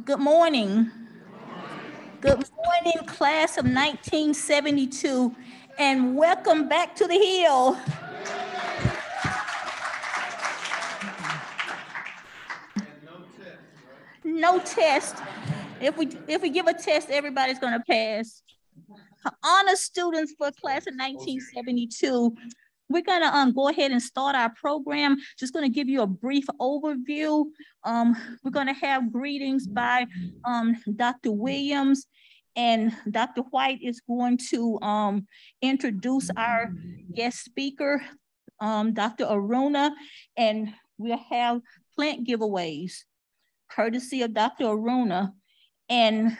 Good morning. Good morning, class of 1972, and welcome back to the Hill. No test. If we give a test, everybody's going to pass. Honor students for class of 1972. We're going to go ahead and start our program. Just going to give you a brief overview. We're going to have greetings by Dr. Williams, and Dr. White is going to introduce our guest speaker, Dr. Aruna, and we'll have plant giveaways, courtesy of Dr. Aruna. And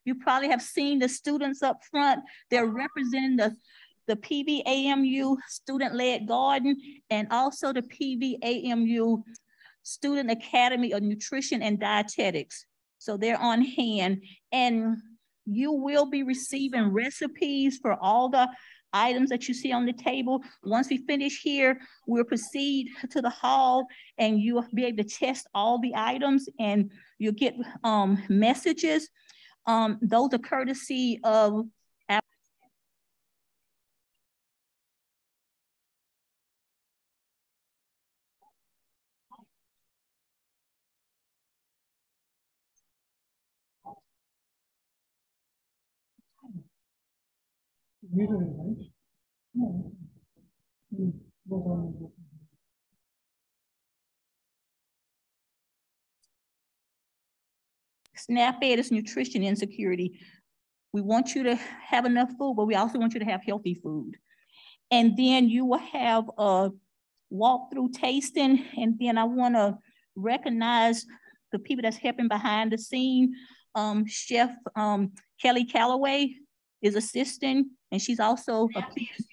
you probably have seen the students up front. They're representing the PVAMU Student-Led Garden and also the PVAMU Student Academy of Nutrition and Dietetics. So they're on hand, and you will be receiving recipes for all the items that you see on the table. Once we finish here, we'll proceed to the hall and you'll be able to test all the items and you'll get messages. Those are courtesy of SNAP-Ed is nutrition insecurity. We want you to have enough food, but we also want you to have healthy food. And then you will have a walkthrough tasting. And then I want to recognize the people that's helping behind the scene. Chef Kelly Calloway is assisting, and she's also a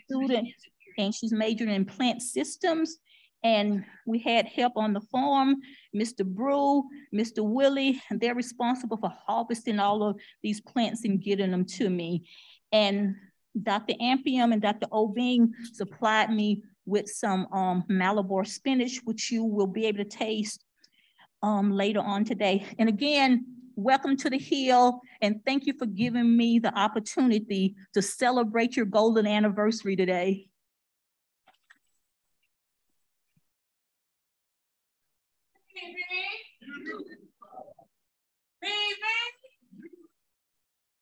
student, and she's majoring in plant systems. And we had help on the farm, Mr. Brew, Mr. Willie, and they're responsible for harvesting all of these plants and getting them to me. And Dr. Ampium and Dr. Oving supplied me with some Malabar spinach, which you will be able to taste later on today. And again, welcome to the Hill, and thank you for giving me the opportunity to celebrate your golden anniversary today.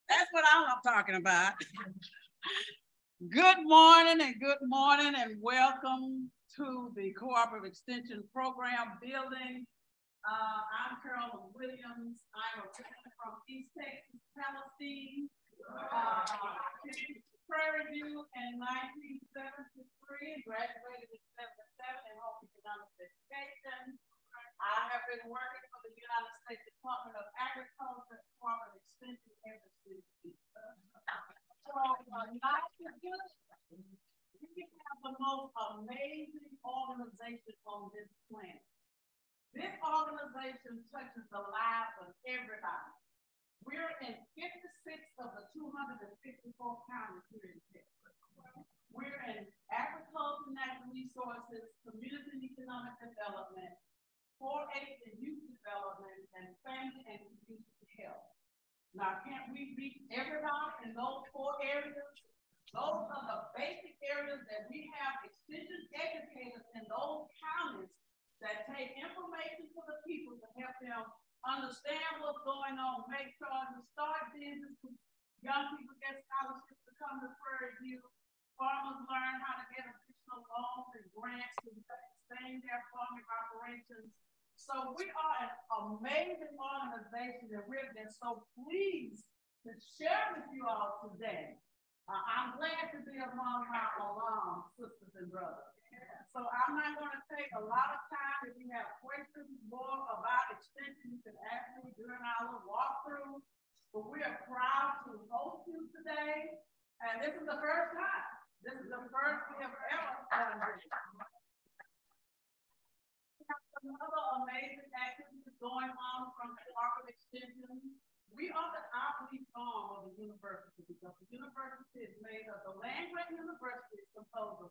That's what I'm talking about. Good morning and welcome to the Cooperative Extension Program building. I'm Carolyn Williams. I'm a resident from East Texas, Palestine. Prairie View in 1973, graduated in 77 in home economics education. I have been working for the United States Department of Agriculture Cooperative Extension ever since. So, we have the most amazing organization on this planet. This organization touches the lives of everybody. We're in 56 of the 254 counties here in Texas. We're in agriculture, natural resources, community and economic development, 4-H and youth development, and family and community health. Now, can't we reach everybody in those 4 areas? Those are the basic areas that we have extension educators in those counties that take information to the people to help them understand what's going on, make charges, start businesses. Young people get scholarships to come to Prairie View. Farmers learn how to get additional loans and grants to sustain their farming operations. So we are an amazing organization that we've been so pleased to share with you all today. I'm glad to be among my alum sisters and brothers. So I'm not going to take a lot of time. If you have questions more about extension, you can ask me during our walkthrough. But we are proud to host you today. And this is the first time. This is the first we have ever done this. We have some other amazing activities going on from Cooperative Extension. We are the outreach arm of the university because the university is made of the land-grant university is composed of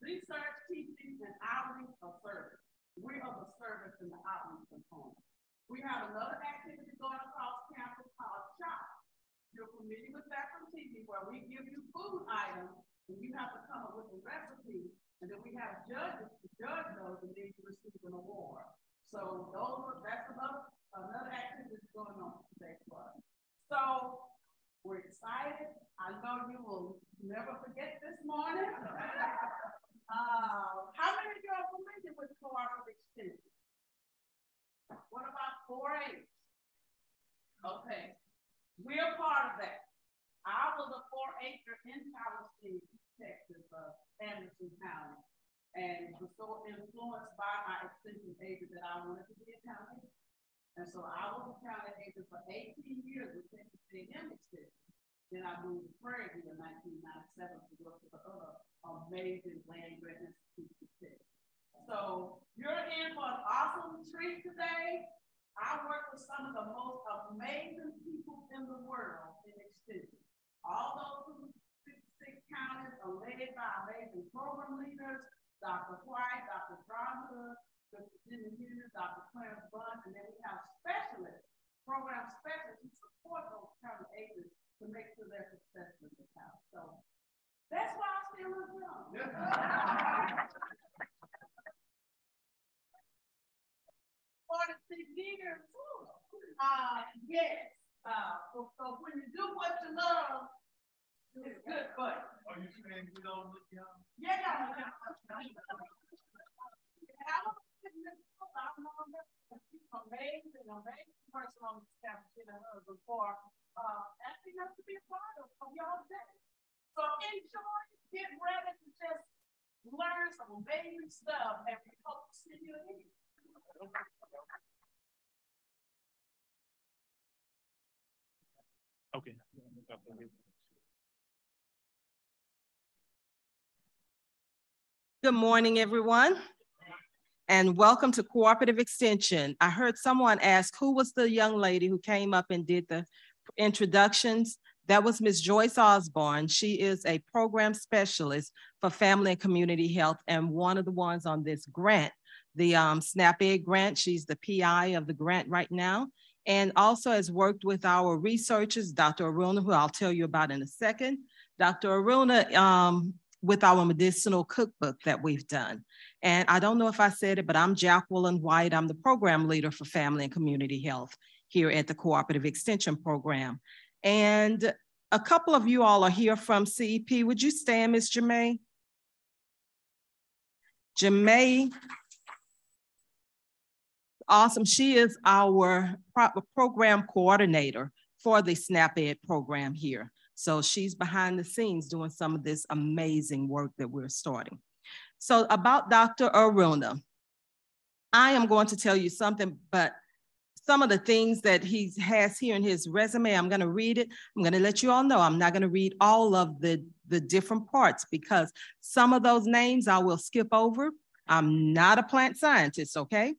research, teaching, and outreach of service. We are the service and the outreach component. We have another activity going across campus called Shop. You're familiar with that from TV, where we give you food items and you have to come up with a recipe, and then we have judges to judge those, and then you receive an award. So that's another activity going on today for us. So we're excited. I know you will never forget this morning. How many of you are familiar with cooperative extension? What about 4-H? Okay, we're part of that. I was a 4-H'er in Palestine, Texas, Anderson County, and was so influenced by my extension agent that I wanted to be a county. And so I was a county agent for 18 years with Texas A&M extension. Then I moved to Prairie View in 1997 to work for the other amazing land grant institute. So you're in for an awesome treat today. I work with some of the most amazing people in the world in extension. All those 66 counties are led by amazing program leaders, Dr. White, Dr. Dronda, Dr. Jimmy Hughes, Dr. Clarence Bunn, and then we have specialists, program specialists who support those county agents to make sure they're successful in the town. So that's why I still look young. 46 years. Yes. So when you do what you love, it's good for you. Are you saying you don't look young? Yeah, I look young. I'm amazing person on the staff before asking us to be a part of y'all's day. So enjoy, get ready to just learn some amazing stuff, and we hope to see you again. Okay. Good morning, everyone, and welcome to Cooperative Extension. I heard someone ask who was the young lady who came up and did the introductions. That was Ms. Joyce Osborne. She is a program specialist for family and community health and one of the ones on this grant, the SNAP-Ed grant. She's the PI of the grant right now, and also has worked with our researchers, Dr. Aruna, who I'll tell you about in a second. Dr. Aruna, with our medicinal cookbook that we've done. And I don't know if I said it, but I'm Jacqueline White. I'm the program leader for family and community health here at the Cooperative Extension Program. And a couple of you all are here from CEP. Would you stand, Ms. Jemay? Jemay, awesome. She is our program coordinator for the SNAP-Ed program here. So she's behind the scenes doing some of this amazing work that we're starting. So about Dr. Aruna, I am going to tell you something, but some of the things that he has here in his resume, I'm going to read it. I'm going to let you all know I'm not going to read all of the different parts because some of those names I will skip over. I'm not a plant scientist, okay?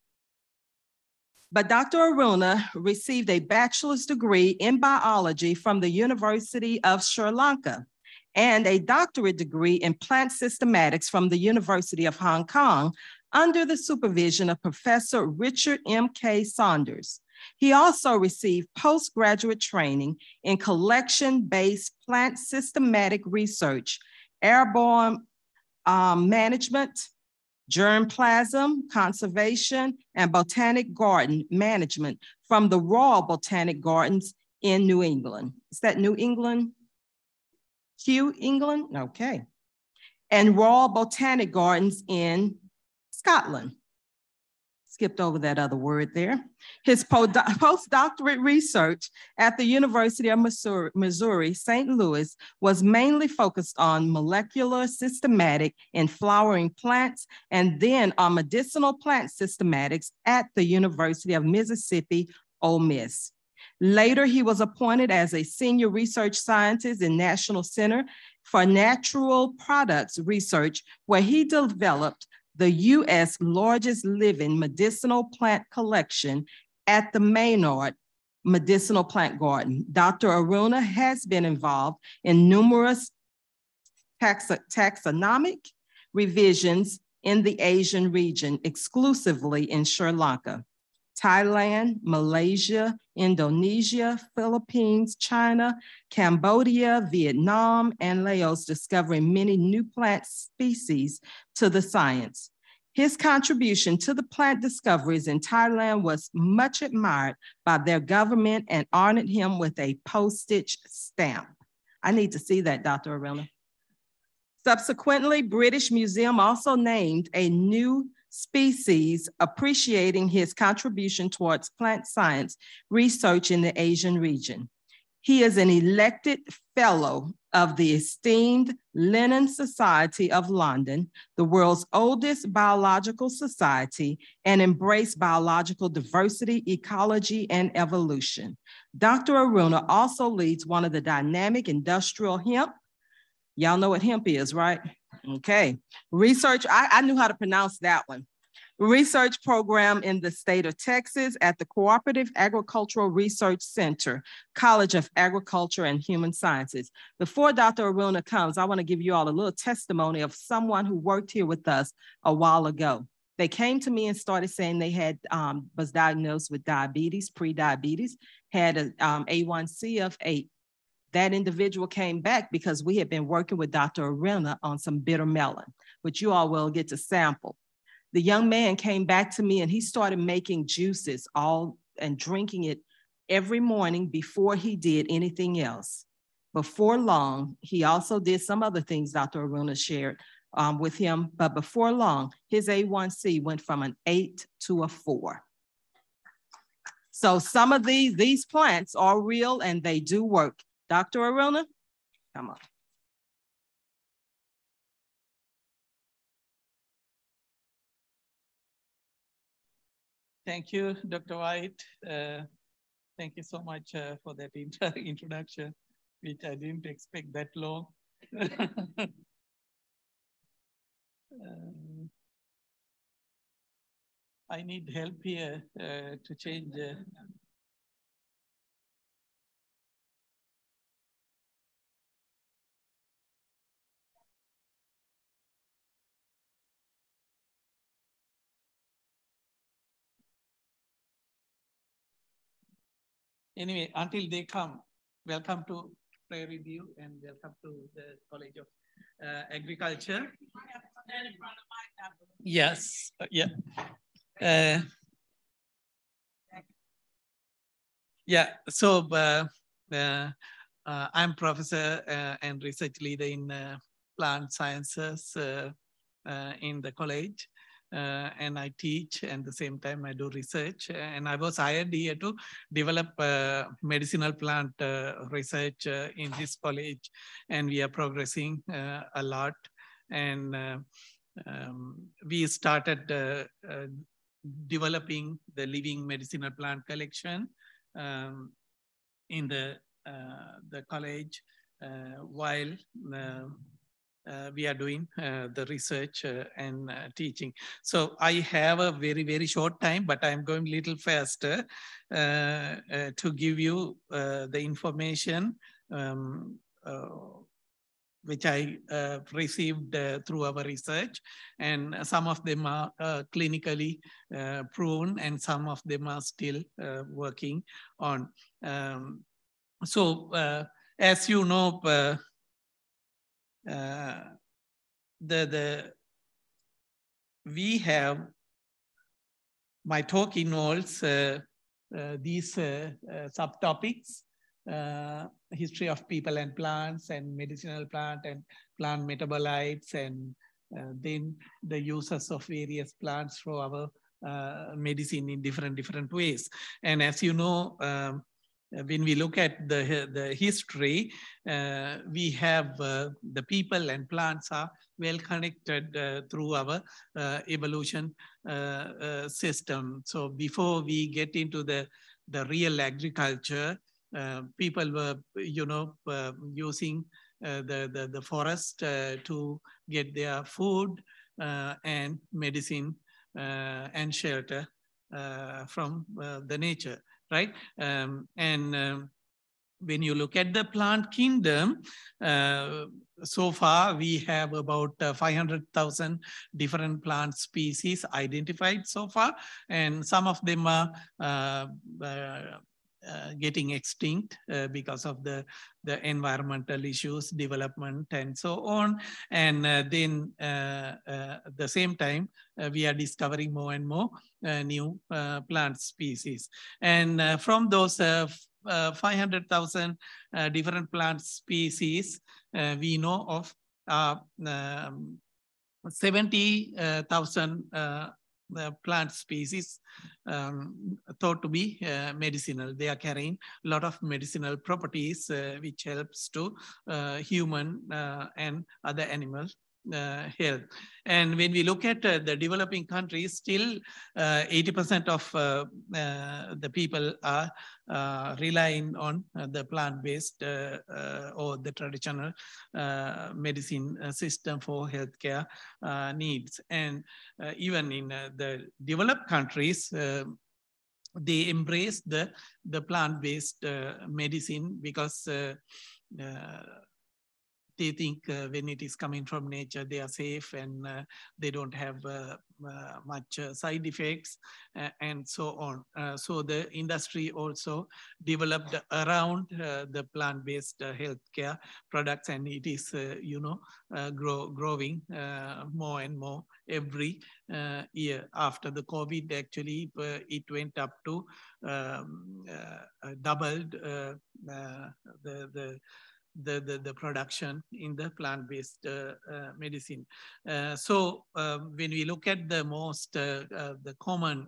But Dr. Aruna received a bachelor's degree in biology from the University of Sri Lanka and a doctorate degree in plant systematics from the University of Hong Kong under the supervision of Professor Richard M.K. Saunders. He also received postgraduate training in collection-based plant systematic research, airborne management, germplasm conservation, and botanic garden management from the Royal Botanic Gardens in New England. Is that New England? Kew, England? Okay. And Royal Botanic Gardens in Scotland. Skipped over that other word there. His postdoctorate research at the University of Missouri, St. Louis, was mainly focused on molecular systematic in flowering plants and then on medicinal plant systematics at the University of Mississippi, Ole Miss. Later, he was appointed as a senior research scientist in National Center for Natural Products Research, where he developed the U.S. largest living medicinal plant collection at the Maynard Medicinal Plant Garden. Dr. Aruna has been involved in numerous taxonomic revisions in the Asian region, exclusively in Sri Lanka. Thailand, Malaysia, Indonesia, Philippines, China, Cambodia, Vietnam, and Laos, discovering many new plant species to the science. His contribution to the plant discoveries in Thailand was much admired by their government and honored him with a postage stamp. I need to see that, Dr. Arena. Subsequently, British Museum also named a new species, appreciating his contribution towards plant science research in the Asian region. He is an elected fellow of the esteemed Linnean Society of London, the world's oldest biological society, and embraced biological diversity, ecology, and evolution. Dr. Aruna also leads one of the dynamic industrial hemp. Y'all know what hemp is, right? Okay. Research, I knew how to pronounce that one. Research program in the state of Texas at the Cooperative Agricultural Research Center, College of Agriculture and Human Sciences. Before Dr. Aruna comes, I want to give you all a little testimony of someone who worked here with us a while ago. They came to me and started saying they had was diagnosed with diabetes, pre-diabetes, had an A1C of 8. That individual came back because we had been working with Dr. Arena on some bitter melon, which you all will get to sample. The young man came back to me and he started making juices and drinking it every morning before he did anything else. Before long, he also did some other things Dr. Aruna shared with him, but before long, his A1C went from an 8 to a 4. So some of these plants are real and they do work. Dr. Aruna, come on. Thank you, Dr. White. Thank you so much for that introduction, which I didn't expect that long. I need help here to change. Anyway, until they come, welcome to prayer review and welcome to the College of Agriculture. Yes, yeah. Yeah, so I'm professor and research leader in plant sciences in the college. And I teach, and at the same time I do research. And I was hired here to develop medicinal plant research in this college. And we are progressing a lot. And we started developing the living medicinal plant collection in the college while we are doing the research and teaching. So I have a very, very short time, but I'm going a little faster to give you the information which I received through our research. And some of them are clinically proven and some of them are still working on. So as you know, we have, my talk involves these subtopics, history of people and plants and medicinal plant and plant metabolites, and then the uses of various plants for our medicine in different ways. And as you know, when we look at the history, we have the people and plants are well connected through our evolution system. So before we get into the real agriculture, people were, using the forest to get their food and medicine and shelter from the nature. Right? when you look at the plant kingdom, so far we have about 500,000 different plant species identified so far, and some of them are getting extinct because of the environmental issues, development, and so on. And then the same time, we are discovering more and more new plant species. And from those 500,000 different plant species, we know of 70,000 plant species thought to be medicinal. They are carrying a lot of medicinal properties, which helps to human and other animals health. And when we look at the developing countries, still 80% of the people are relying on the plant-based or the traditional medicine system for healthcare needs. And even in the developed countries, they embrace the plant-based medicine because they think when it is coming from nature, they are safe and they don't have much side effects and so on. So the industry also developed around the plant-based healthcare products, and it is, growing more and more every year. After the COVID, actually, it went up to doubled the production in the plant-based medicine. So when we look at the most, the common,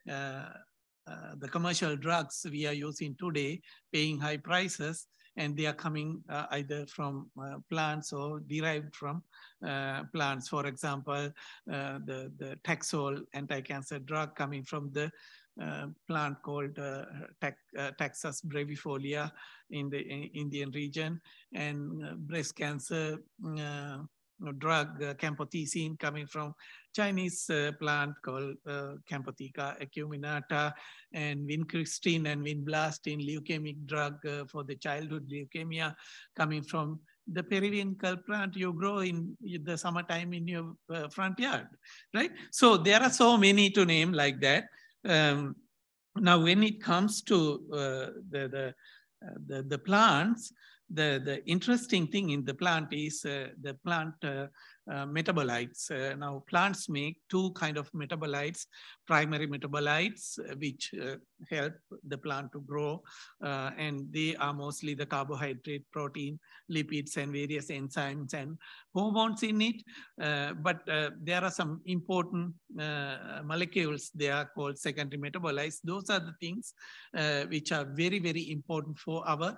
the commercial drugs we are using today, paying high prices, and they are coming either from plants or derived from plants. For example, the Taxol anti-cancer drug coming from the plant called Taxus brevifolia in the Indian region, and breast cancer drug camptothecin coming from Chinese plant called Campotheca acuminata, and vincristine and vinblastine leukemic drug for the childhood leukemia coming from the periwinkle plant you grow in the summertime in your front yard, right? So there are so many to name like that. Now, when it comes to the plants, the interesting thing in the plant is the plant metabolites. Now, plants make two kind of metabolites: primary metabolites, which help the plant to grow, and they are mostly the carbohydrate, protein, lipids, and various enzymes and hormones in it. But there are some important molecules. They are called secondary metabolites. Those are the things which are very, very important for our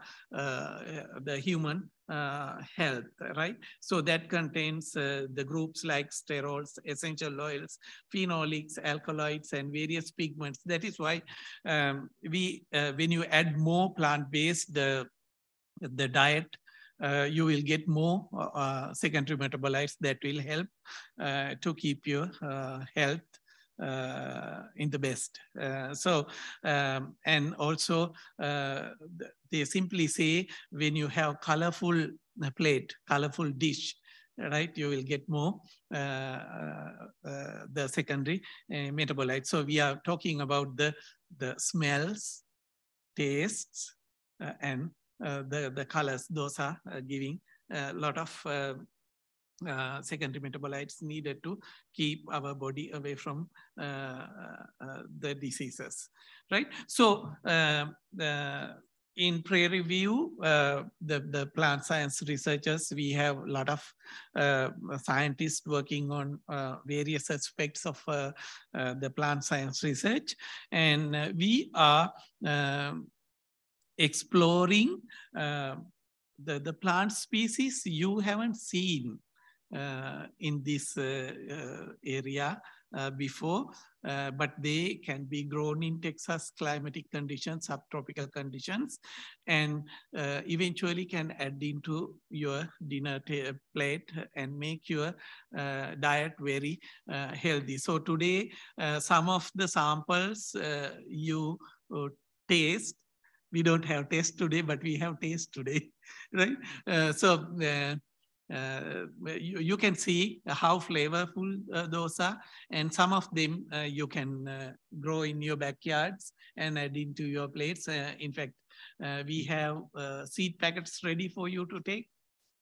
the human health, right? So that contains the groups like sterols, essential oils, phenolics, alkaloids, and various pigments. That is why when you add more plant-based the diet, you will get more secondary metabolites that will help to keep your health in the best. And also they simply say when you have colorful plate, colorful dish, right, you will get more the secondary metabolites. So we are talking about the smells, tastes, and the colors. Those are giving a lot of secondary metabolites needed to keep our body away from the diseases, right? So in Prairie View, the plant science researchers, we have a lot of scientists working on various aspects of the plant science research, and we are exploring the plant species you haven't seen in this area before, but they can be grown in Texas climatic conditions, subtropical conditions, and eventually can add into your dinner plate and make your diet very healthy. So today, some of the samples you taste We don't have taste today, but we have taste today, right? You can see how flavorful those are, and some of them you can grow in your backyards and add into your plates. In fact, we have seed packets ready for you to take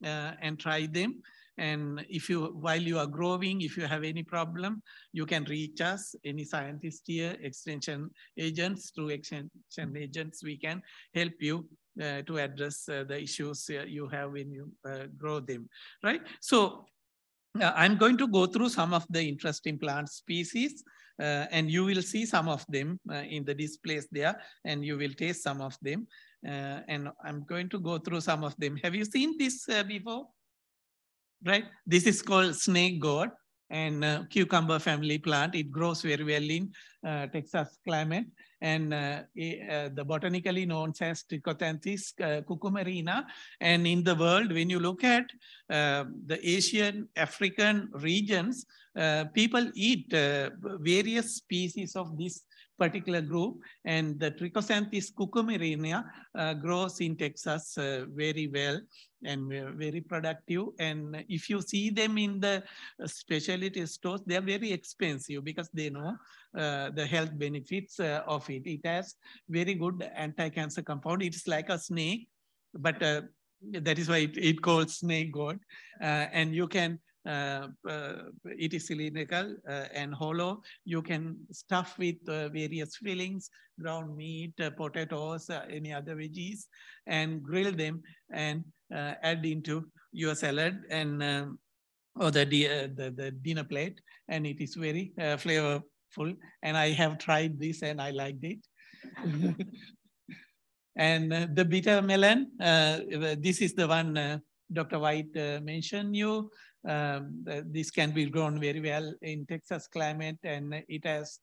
and try them. And if you, while you are growing, if you have any problem, you can reach us, any scientist here, extension agents, through extension agents, we can help you to address the issues you have when you grow them, right? So I'm going to go through some of the interesting plant species and you will see some of them in the displays there, and you will taste some of them. And I'm going to go through some of them. Have you seen this before? Right? This is called snake gourd and cucumber family plant. It grows very well in Texas climate, and the botanically known as Trichothanthis cucumerina. And in the world, when you look at the Asian, African regions, people eat various species of this particular group, and the Trichothanthis cucumerina grows in Texas very well and very productive. And if you see them in the specialty stores, they are very expensive because they know the health benefits of it. It has very good anti-cancer compound. It's like a snake, but that is why it called snake gourd. And you can, it is cylindrical and hollow. You can stuff with various fillings, ground meat, potatoes, any other veggies, and grill them and add into your salad and or the dinner plate, and it is very flavorful. And I have tried this and I liked it. And the bitter melon, this is the one Dr. White mentioned you. This can be grown very well in Texas climate, and it has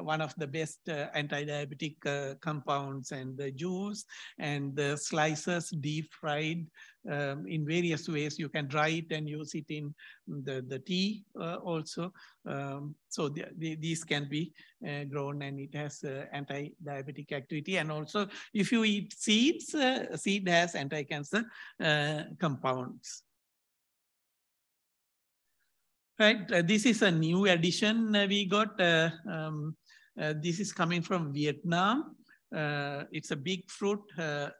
one of the best anti-diabetic compounds, and the juice and the slices deep fried in various ways. You can dry it and use it in the tea also. So these can be grown, and it has anti-diabetic activity. And also if you eat seeds, seed has anti-cancer compounds. Right, this is a new addition we got. This is coming from Vietnam. It's a big fruit,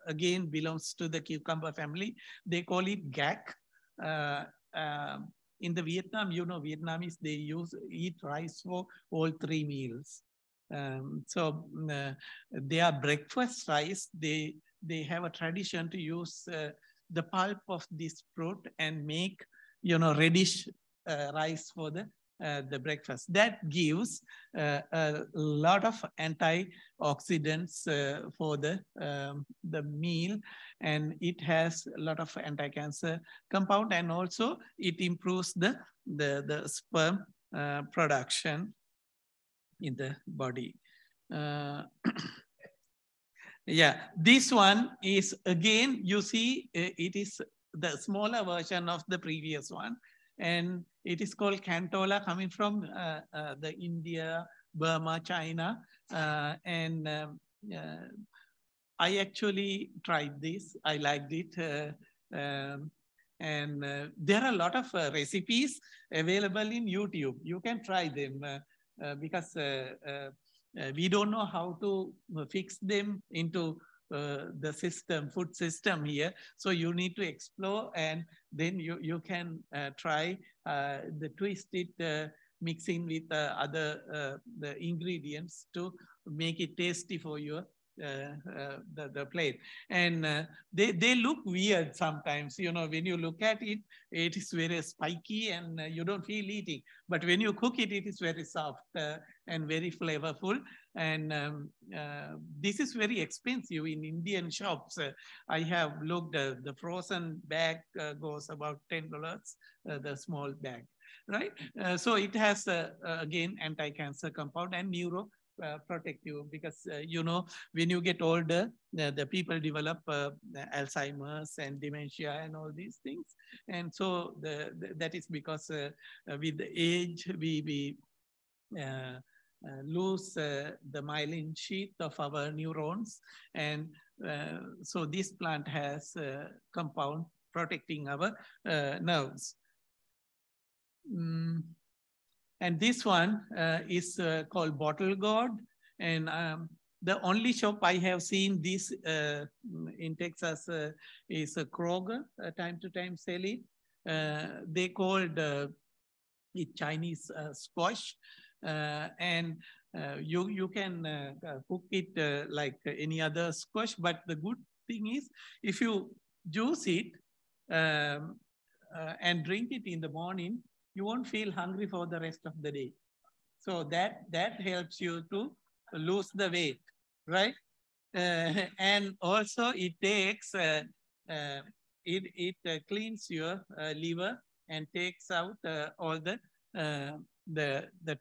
again belongs to the cucumber family. They call it gac. In the Vietnam, you know, Vietnamese, they eat rice for all 3 meals. So their breakfast rice, they have a tradition to use the pulp of this fruit and make, you know, reddish rice for the breakfast. That gives a lot of antioxidants for the meal, and it has a lot of anti-cancer compound, and also it improves the sperm production in the body. Yeah, this one is, again, you see, it is the smaller version of the previous one. And it is called Cantola, coming from the India, Burma, China. I actually tried this. I liked it. There are a lot of recipes available in YouTube. You can try them because we don't know how to fix them into the system, food system here. So you need to explore, and then you can try the twisted mixing with other the ingredients to make it tasty for your the plate. And they look weird sometimes, you know, when you look at it, it is very spiky and you don't feel eating. But when you cook it, it is very soft and very flavorful. And this is very expensive in Indian shops. I have looked, the frozen bag goes about $10, the small bag, right? So it has, again, anti-cancer compound and neuro protective, because you know, when you get older, the people develop Alzheimer's and dementia and all these things. And so that is because with the age, we lose the myelin sheath of our neurons. And so this plant has compound protecting our nerves. And this one is called bottle gourd. And the only shop I have seen this in Texas is Kroger, time to time sell it. They called it Chinese squash. And you can cook it like any other squash. But the good thing is, if you juice it and drink it in the morning, you won't feel hungry for the rest of the day. So that helps you to lose the weight, right? And also it takes, it cleans your liver and takes out all the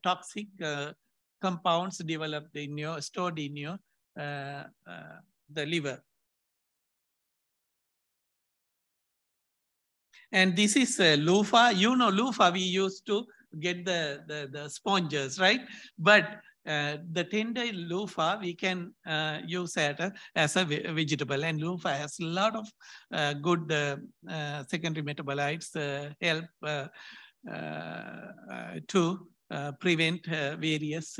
toxic compounds developed in your, stored in your, the liver. And this is loofah. You know, loofah, we used to get the sponges, right? But the tender loofah, we can use it as a vegetable. And loofah has a lot of good secondary metabolites, help to prevent various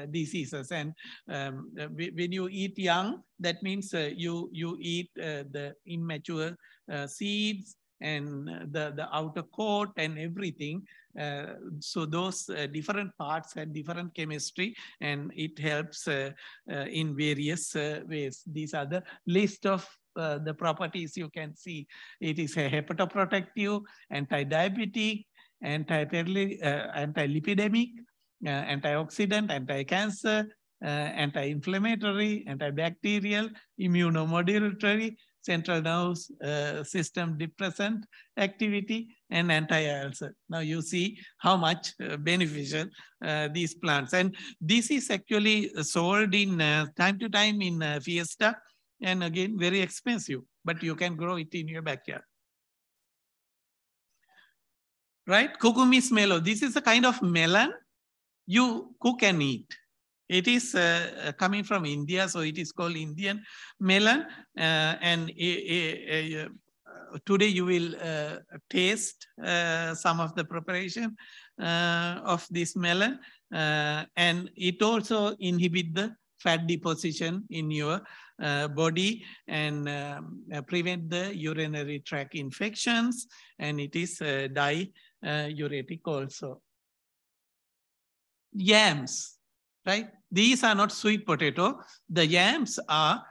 diseases. And when you eat young, that means you eat the immature seeds and the outer coat and everything. So those different parts have different chemistry, and it helps in various ways. These are the list of the properties you can see. It is a hepatoprotective, anti-diabetic, anti-lipidemic, antioxidant, anti-cancer, anti-inflammatory, antibacterial, immunomodulatory, central nervous system depressant activity, and anti-ulcer. Now you see how much beneficial these plants. And this is actually sold in time to time in Fiesta, and again, very expensive, but you can grow it in your backyard. Right? Cucumis melo. This is a kind of melon you cook and eat. It is coming from India, so it is called Indian melon. And today you will taste some of the preparation of this melon. And it also inhibits the fat deposition in your body and prevent the urinary tract infections. And it is diuretic also. Yams. Right? These are not sweet potato. The yams are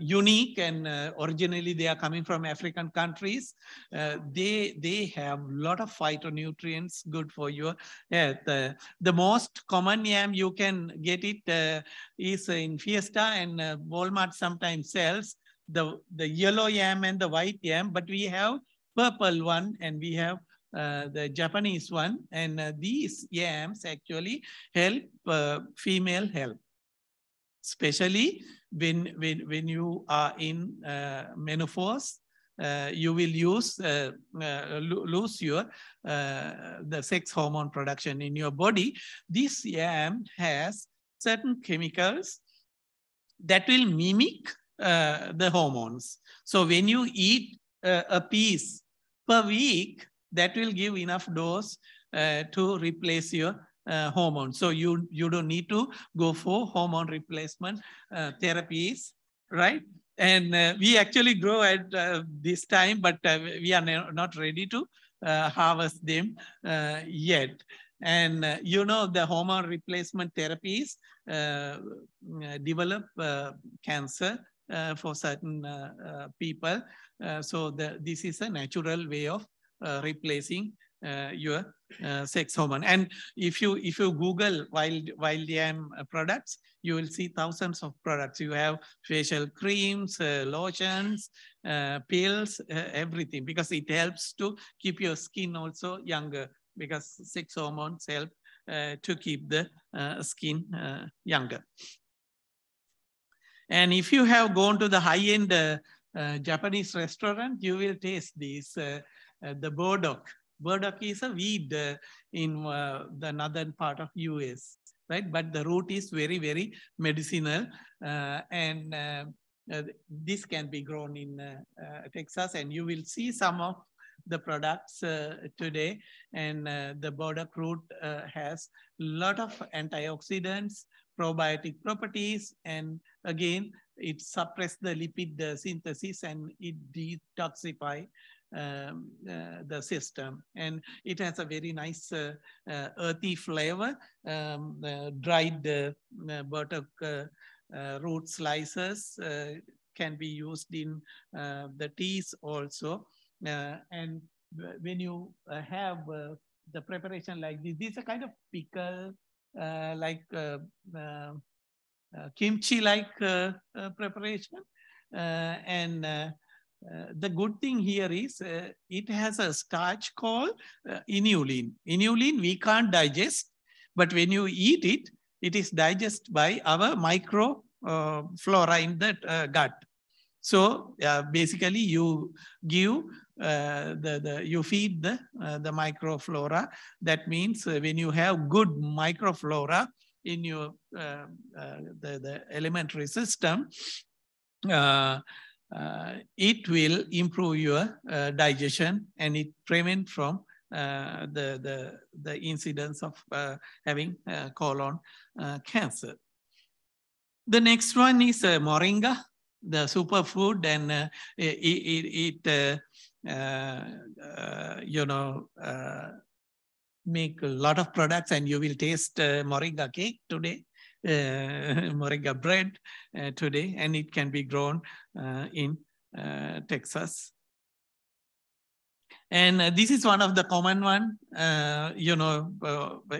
unique, and originally they are coming from African countries. They have a lot of phytonutrients good for your health. The most common yam you can get it is in Fiesta, and Walmart sometimes sells the yellow yam and the white yam, but we have purple one and we have the Japanese one, and these yams actually help female health, especially when you are in menopause. You will lose your the sex hormone production in your body. This yam has certain chemicals that will mimic the hormones. So when you eat a piece per week, that will give enough dose to replace your hormones. So you don't need to go for hormone replacement therapies, right? And we actually grow at this time, but we are not ready to harvest them yet. And you know, the hormone replacement therapies develop cancer for certain people. So this is a natural way of replacing your sex hormone. And if you Google wild yam products, you will see thousands of products. You have facial creams, lotions, pills, everything, because it helps to keep your skin also younger, because sex hormones help to keep the skin younger. And if you have gone to the high-end Japanese restaurant, you will taste these. The burdock. Burdock is a weed in the northern part of US. right? But the root is very, very medicinal. This can be grown in Texas, and you will see some of the products today. And the burdock root has a lot of antioxidants, probiotic properties, and again, it suppresses the lipid synthesis and it detoxifies the system. And it has a very nice earthy flavor. Dried burdock root slices can be used in the teas also. And when you have the preparation like this is a kind of pickle, like kimchi-like preparation. The good thing here is it has a starch called inulin. Inulin we can't digest, but when you eat it, it is digested by our microflora in the gut. So basically, you give you feed the microflora. That means when you have good microflora in your the elementary system, it will improve your digestion and it prevent from the incidence of having colon cancer. The next one is moringa, the superfood, and make a lot of products, and you will taste moringa cake today, moringa bread today, and it can be grown in Texas. And this is one of the common one.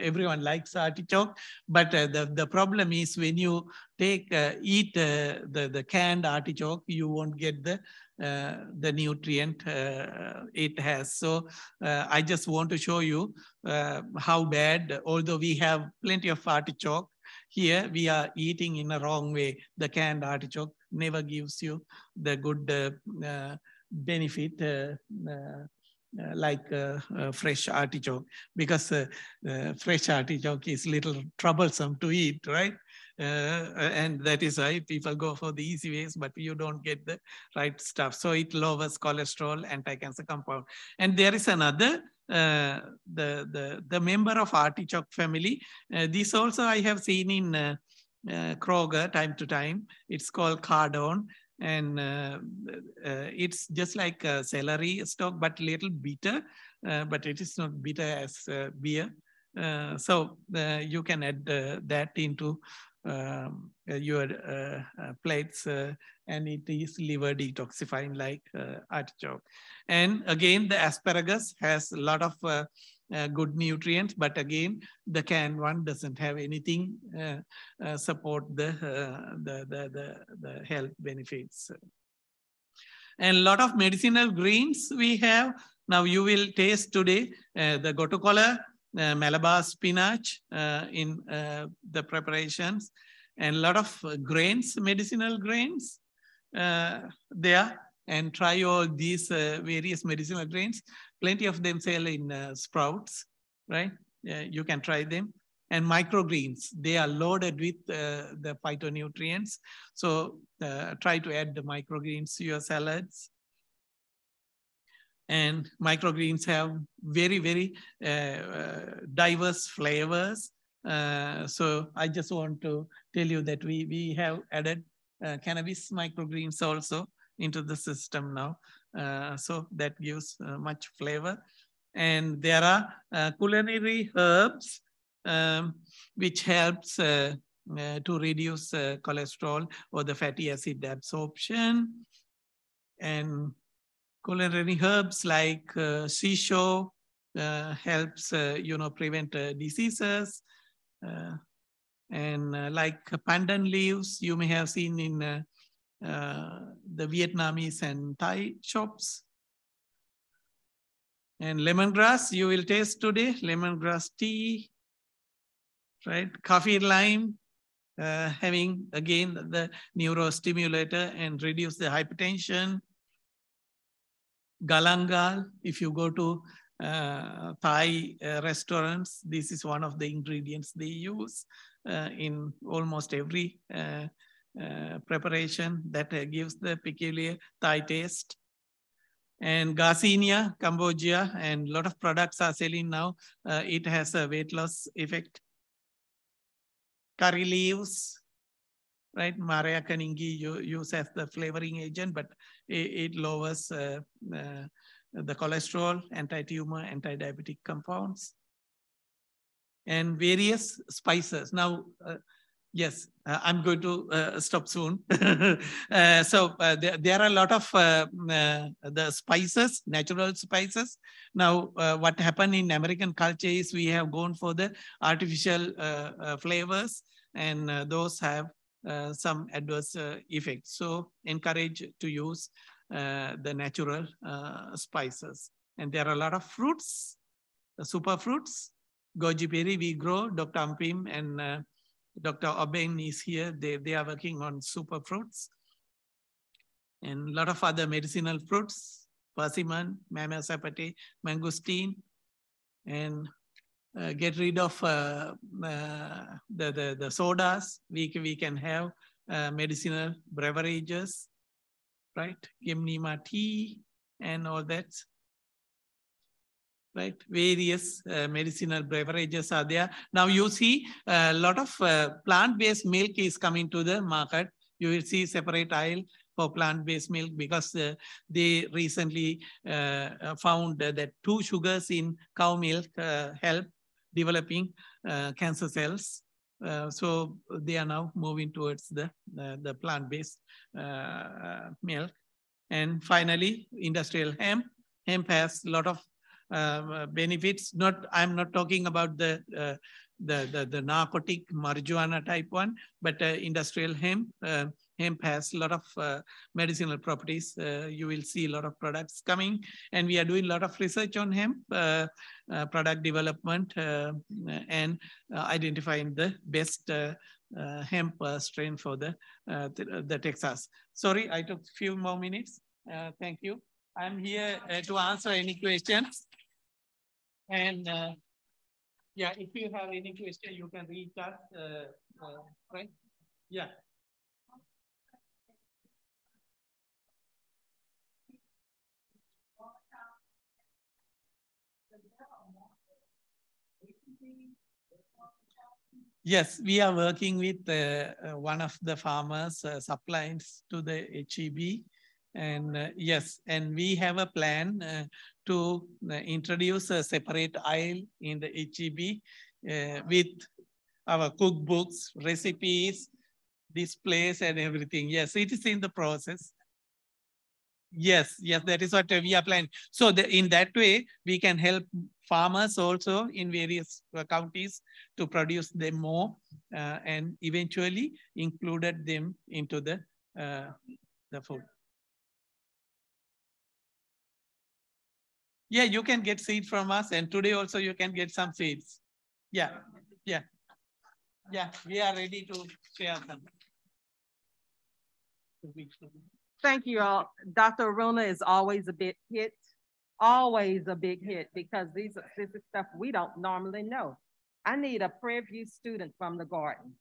Everyone likes artichoke, but the problem is when you eat the canned artichoke, you won't get the nutrient it has. So I just want to show you how bad, although we have plenty of artichoke, here we are eating in a wrong way. The canned artichoke never gives you the good benefit like fresh artichoke, because fresh artichoke is little troublesome to eat, right? And that is why people go for the easy ways, but you don't get the right stuff. So it lowers cholesterol, anti-cancer compound. And there is another, the member of artichoke family. This also I have seen in Kroger time to time. It's called cardon. And it's just like a celery stalk, but little bitter, but it is not bitter as beer. So you can add that into your plates, and it is liver detoxifying like artichoke. And again, the asparagus has a lot of good nutrients, but again, the canned one doesn't have anything support the health benefits. And a lot of medicinal greens we have. Now you will taste today the gotukola, Malabar spinach in the preparations, and a lot of grains, medicinal grains there. And try all these various medicinal grains. Plenty of them sell in Sprouts, right? You can try them. And microgreens, they are loaded with the phytonutrients. So try to add the microgreens to your salads. And microgreens have very, very diverse flavors. So I just want to tell you that we have added cannabis microgreens also into the system now. So that gives much flavor. And there are culinary herbs, which helps to reduce cholesterol or the fatty acid absorption. And culinary herbs like shisho helps, prevent diseases. And like pandan leaves, you may have seen in the Vietnamese and Thai shops. And lemongrass, you will taste today, lemongrass tea, right? Kaffir lime, having again the neurostimulator and reduce the hypertension. Galangal, if you go to Thai restaurants, this is one of the ingredients they use. in almost every preparation that gives the peculiar Thai taste. And Garcinia, Cambodia, and a lot of products are selling now. It has a weight loss effect. Curry leaves, right? Maria Kaningi use as the flavoring agent, but it lowers the cholesterol, anti-tumor, anti-diabetic compounds. And various spices. Now, yes, I'm going to stop soon. There are a lot of the spices, natural spices. Now, what happened in American culture is we have gone for the artificial flavors, and those have some adverse effects. So encourage to use the natural spices. And there are a lot of fruits, super fruits. Goji berry we grow. Dr. Ampim and Dr. Oben is here. They are working on super fruits. And a lot of other medicinal fruits, persimmon, mamma sapate, mangosteen, and get rid of the sodas. We can have medicinal beverages, right? Gymnema tea and all that. Right, various medicinal beverages are there. Now you see a lot of plant-based milk is coming to the market. You will see separate aisle for plant-based milk because they recently found that 2 sugars in cow milk help developing cancer cells. So they are now moving towards the plant-based milk. And finally, industrial hemp. Hemp has a lot of benefits. I'm not talking about the narcotic marijuana type one, but industrial hemp. Hemp has a lot of medicinal properties. You will see a lot of products coming, and we are doing a lot of research on hemp, product development, and identifying the best hemp strain for the Texas. Sorry, I took a few more minutes. Thank you. I'm here to answer any questions. And yeah, if you have any question, you can reach us, right? Yeah. Yes, we are working with one of the farmers supplies to the HEB. And yes, and we have a plan to introduce a separate aisle in the HEB with our cookbooks, recipes, displays, and everything. Yes, it is in the process. Yes, yes, that is what we are planning. So in that way, we can help farmers also in various counties to produce them more and eventually included them into the food. Yeah, you can get seed from us, and today also you can get some seeds. Yeah, yeah, yeah, we are ready to share them. Thank you all. Dr. Aruna is always a big hit, because this is stuff we don't normally know. I need a Prairie View student from the garden.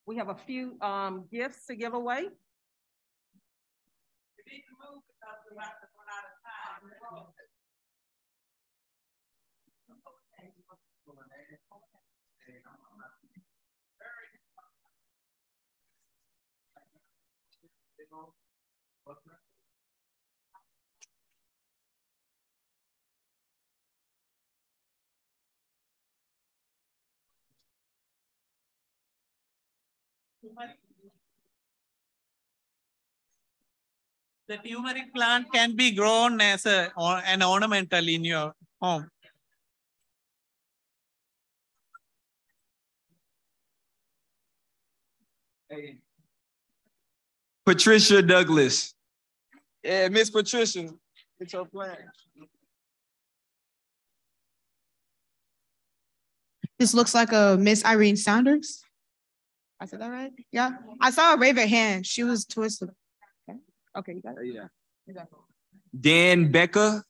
We have a few gifts to give away. The turmeric plant can be grown as an ornamental in your home. Hey. Patricia Douglas. Yeah, Miss Patricia, it's your plan. This looks like a Miss Irene Saunders. I said that right? Yeah. I saw her wave her hand. She was twisted. Okay, you got it? Yeah. You got it. Dan Becker,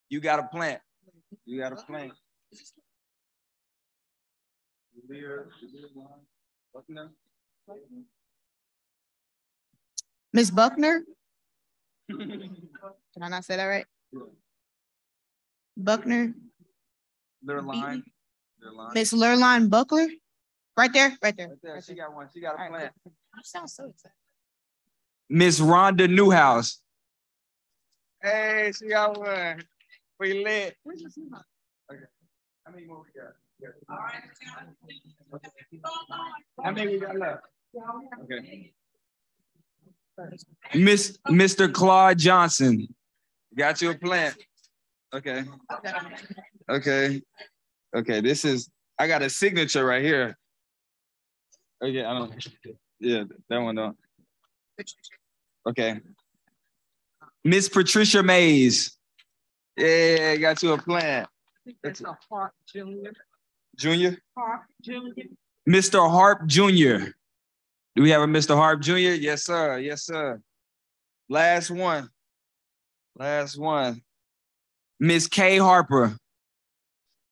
you got a plant. You got a plant. Miss Buckner. Did I not say that right? Buckner. Lurline. Miss Lurline Buckler. Right there, right there. Right there. She got one. She got a plant. You sound so excited. Miss Rhonda Newhouse. Hey, she got one. We lit. Okay. How many more we got? All right. How many we got left? Okay. Mr. Claude Johnson. Got you a plant. Okay. Okay. Okay. This is, I got a signature right here. Okay. I don't, yeah, that one don't. Okay. Miss Patricia Mays. Yeah, got you a plant. That's a Harp Junior. Junior? Harp Junior. Mr. Harp Jr. Do we have a Mr. Harp Jr.? Yes, sir. Yes, sir. Last one. Last one. Miss Kay Harper.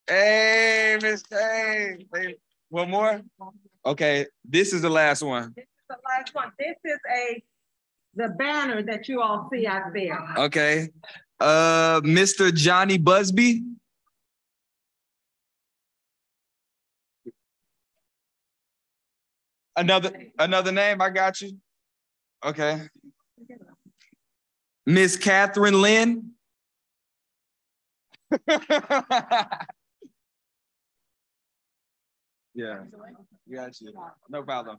Hey, Miss Kay. Hey, one more? Okay, this is the last one. This is the last one. This is the banner that you all see out there. Okay. Mr. Johnny Busby. Another name, I got you. Okay. Miss Catherine Lynn. Yeah, got you. No problem.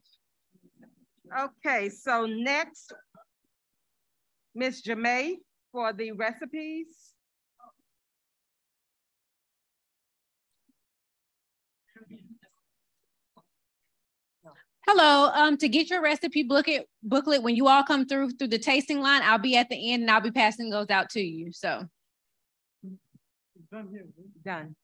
Okay, so next, Miss Jamae for the recipes. Hello, to get your recipe booklet, when you all come through the tasting line, I'll be at the end and I'll be passing those out to you, so. Done.